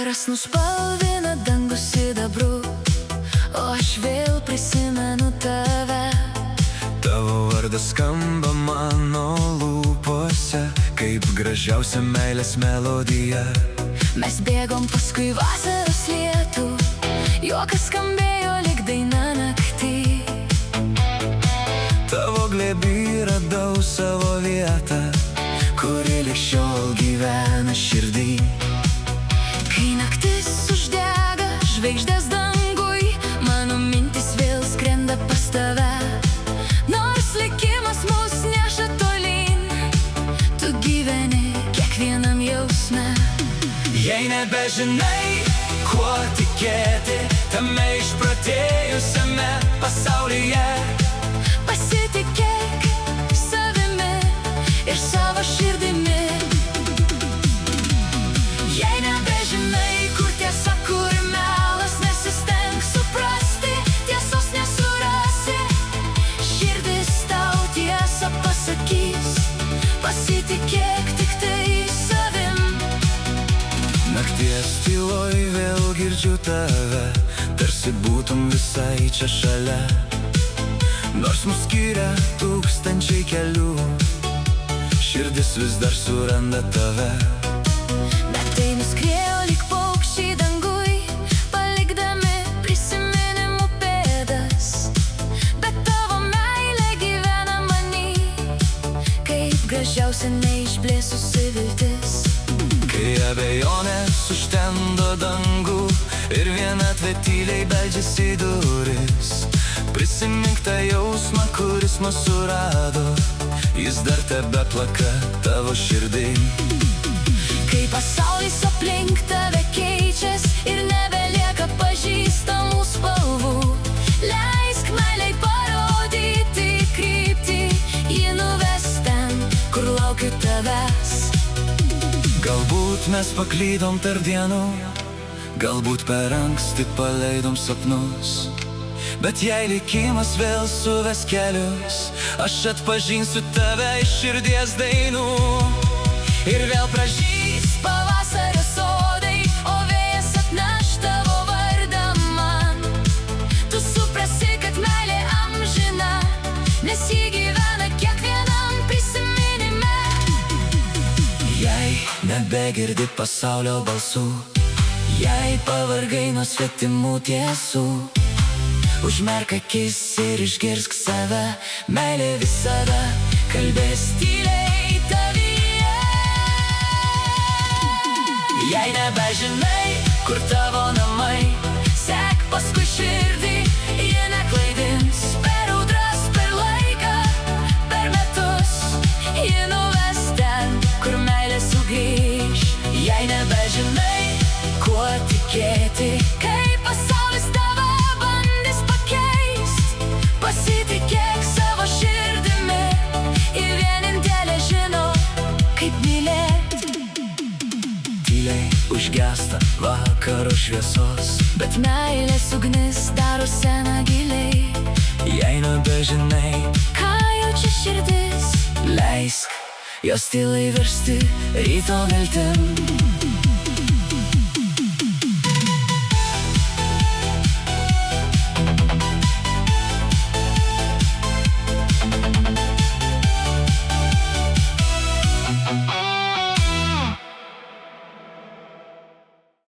Vakaras nuspalvina dangų sidabru, o aš vėl prisimenu tave. Tavo vardas skamba mano lūpose, kaip gražiausia meilės melodija. Mes bėgom paskui vasaros lietų, juokas skambėjo lyg daina naktį. Tavo glėby radau savo vietą, kuri lig šiol gyvena širdį. Kai naktis uždega žvaigždės dangui, mano mintis vėl skrenda pas tave. Nors likimas mus neša tolyn, tu gyveni kiekvienam jausme. Jei nebežinai, kuo tikėti tame išprotėjusiame pasaulyje, pasitikėk savimi ir savo širdimi. Jei nebežinai, kur tiesa, kur melas, nesistenk suprasti, tiesos nesurasi. Širdis tau tiesą pasakys, pasitikėk tik tai savim. nakties tyloj vėl girdžiu tave, tarsi būtum visai čia šalia. Nors mus skiria tūkstančiai kelių, širdis vis dar suranda tave. Bet tai nuskriejo lyg paukščiai dangui, palikdami prisiminimų pėdas. Bet tavo meilė gyvena many, kaip gražiausia neišblėsusi viltis. Kai abejonės užtemdo dangų ir vienatvė tyliai beldžiasi į duris, prisimink tą jausmą, kuris mus surado, jis dar tebeplaka tavo širdį. Kai pasaulis aplink tave keičias ir nebelieka pažįstamų spalvų, leisk meilei parodyti kryptį, ji nuves ten, kur laukiu tavęs. Galbūt mes paklydom tarp dienų, galbūt per anksti paleidom sapnus, bet jei likimas vėl suves kelius, aš atpažinsiu tave iš širdies dainų. Ir vėl pražys pavasario sodai, o vėjas atneš tavo vardą man. Tu suprasi, kad meilė amžina, nes ji gyvena kiekvienam prisiminime. Jei nebegirdi pasaulio balsų, jei pavargai nuo svetimų tiesų, užmerk akis ir išgirsk save, meilė visada kalbės tyliai tavyje. Jei nebežinai, kur tavo namai, sek paskui širdį, ji neklaidins. Per audras, per laiką, per metus, ji nuves ten, kur meilė sugrįš. Jei nebežinai, kuo tikėti, kai pasaulis tave bandys pakeist, pasitikėk savo širdimi, ir vienintelė žino, kaip mylėt. Tyliai užgesta vakaro šviesos, Bet meilės ugnis daro seną giliai. jei nebežinai, Ką jaučia širdis, leisk jos tylai virsti ryto viltim.